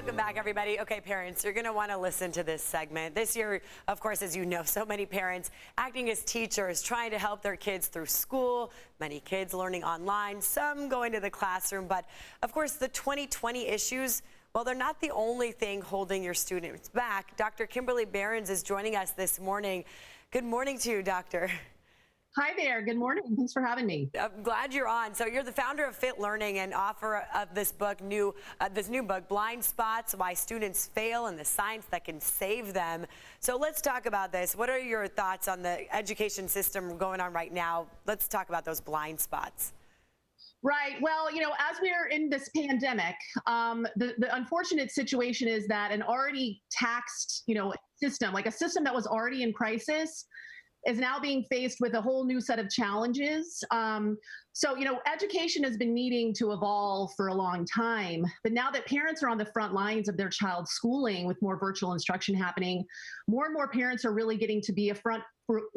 Welcome back, everybody. Okay, parents, you're going to want to listen to this segment. This year, of course, as you know, so many parents acting as teachers, trying to help their kids through school, many kids learning online, some going to the classroom. But, of course, the 2020 issues, well, they're not the only thing holding your students back. Dr. Kimberly Berens is joining us this morning. Good morning to you, Doctor. Hi there. Good morning. Thanks for having me. I'm glad you're on. So you're the founder of Fit Learning and author of this book, this new book, Blind Spots: Why Students Fail and the Science That Can Save Them. So let's talk about this. What are your thoughts on the education system going on right now? Let's talk about those blind spots. Right. Well, as we're in this pandemic, the unfortunate situation is that an already taxed, system, like a system that was already in crisis, is now being faced with a whole new set of challenges. So, education has been needing to evolve for a long time, but now that parents are on the front lines of their child's schooling with more virtual instruction happening, more and more parents are really getting to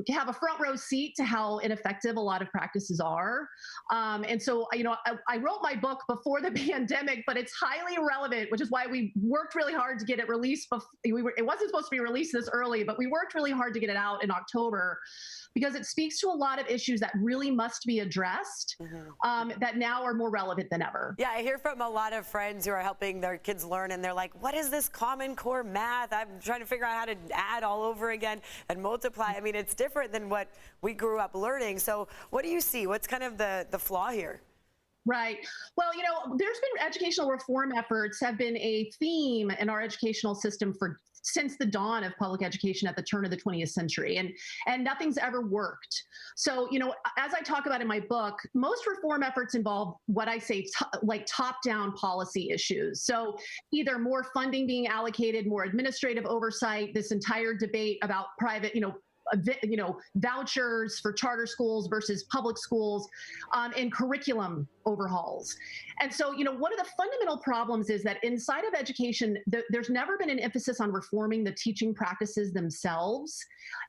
have a front row seat to how ineffective a lot of practices are. And so, I wrote my book before the pandemic, but it's highly relevant, which is why we worked really hard to get it released. It wasn't supposed to be released this early, but we worked really hard to get it out in October because it speaks to a lot of issues that really must be addressed, that now are more relevant than ever. Yeah, I hear from a lot of friends who are helping their kids learn, and they're like, what is this Common Core math? I'm trying to figure out how to add all over again and multiply. I mean, it's different than what we grew up learning. So what do you see? What's kind of the flaw here? Right. Well, there's been educational reform efforts have been a theme in our educational system since the dawn of public education at the turn of the 20th century, and nothing's ever worked. So, as I talk about in my book, most reform efforts involve what I say like top-down policy issues. So either more funding being allocated, more administrative oversight, this entire debate about private, vouchers for charter schools versus public schools, and curriculum overhauls. And so, one of the fundamental problems is that inside of education, there's never been an emphasis on reforming the teaching practices themselves.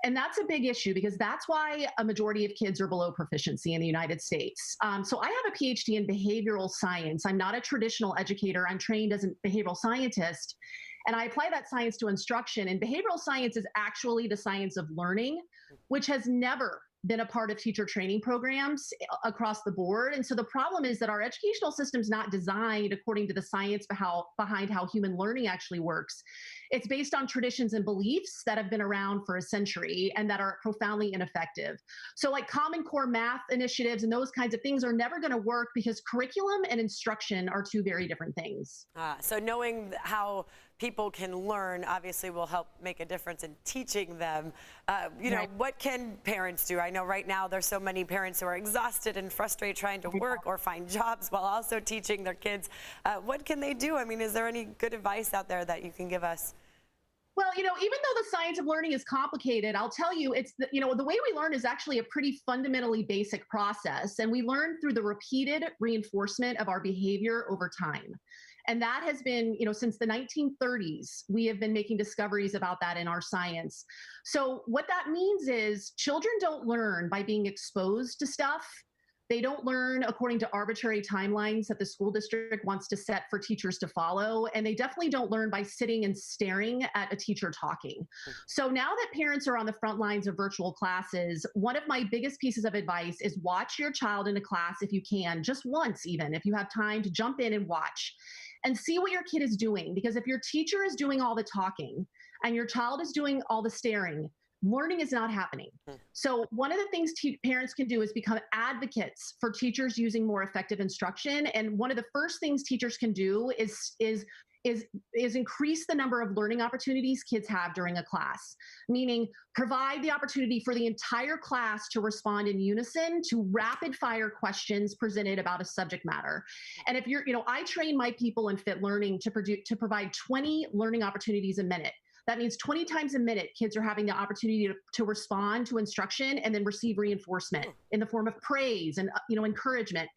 And that's a big issue because that's why a majority of kids are below proficiency in the United States. So I have a PhD in behavioral science. I'm not a traditional educator. I'm trained as a behavioral scientist. And I apply that science to instruction. And behavioral science is actually the science of learning, which has never been a part of teacher training programs across the board. And so the problem is that our educational system is not designed according to the science behind how human learning actually works. It's based on traditions and beliefs that have been around for a century and that are profoundly ineffective. So like Common Core math initiatives and those kinds of things are never going to work because curriculum and instruction are two very different things. So knowing how people can learn obviously will help make a difference in teaching them. Right. What can parents do? I know right now there's so many parents who are exhausted and frustrated trying to work or find jobs while also teaching their kids. What can they do? I mean, is there any good advice out there that you can give us? Well, even though the science of learning is complicated, I'll tell you, it's the way we learn is actually a pretty fundamentally basic process. And we learn through the repeated reinforcement of our behavior over time. And that has been, since the 1930s, we have been making discoveries about that in our science. So what that means is children don't learn by being exposed to stuff. They don't learn according to arbitrary timelines that the school district wants to set for teachers to follow. And they definitely don't learn by sitting and staring at a teacher talking. So now that parents are on the front lines of virtual classes, one of my biggest pieces of advice is watch your child in a class if you can, just once even, if you have time to jump in and watch and see what your kid is doing. Because if your teacher is doing all the talking and your child is doing all the staring, learning is not happening. So one of the things parents can do is become advocates for teachers using more effective instruction. And one of the first things teachers can do is increase the number of learning opportunities kids have during a class, meaning provide the opportunity for the entire class to respond in unison to rapid fire questions presented about a subject matter. And if I train my people in Fit Learning to provide 20 learning opportunities a minute. That means 20 times a minute, kids are having the opportunity to respond to instruction and then receive reinforcement in the form of praise and encouragement.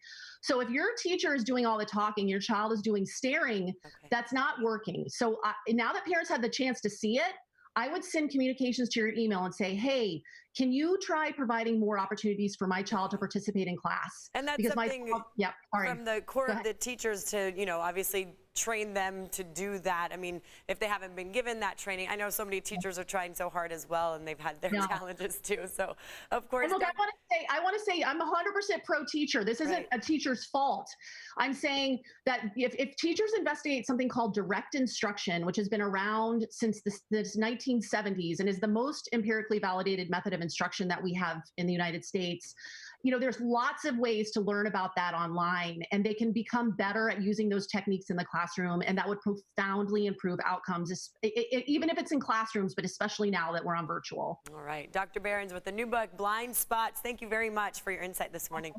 So if your teacher is doing all the talking, your child is doing staring, that's not working. So now that parents have the chance to see it, I would send communications to your email and say, hey, can you try providing more opportunities for my child to participate in class? And that's because something from the core of the teachers to, obviously train them to do that? I mean, if they haven't been given that training, I know so many teachers are trying so hard as well, and they've had their challenges too. So, of course, and look, I want to say, I'm 100% pro teacher. This isn't a teacher's fault. I'm saying that if teachers investigate something called direct instruction, which has been around since the 1970s and is the most empirically validated method of instruction that we have in the United States, there's lots of ways to learn about that online, and they can become better at using those techniques in the classroom, and that would profoundly improve outcomes, even if it's in classrooms, but especially now that we're on virtual. All right, Dr. Berens with the new book, Blind Spots. Thank you very much for your insight this morning.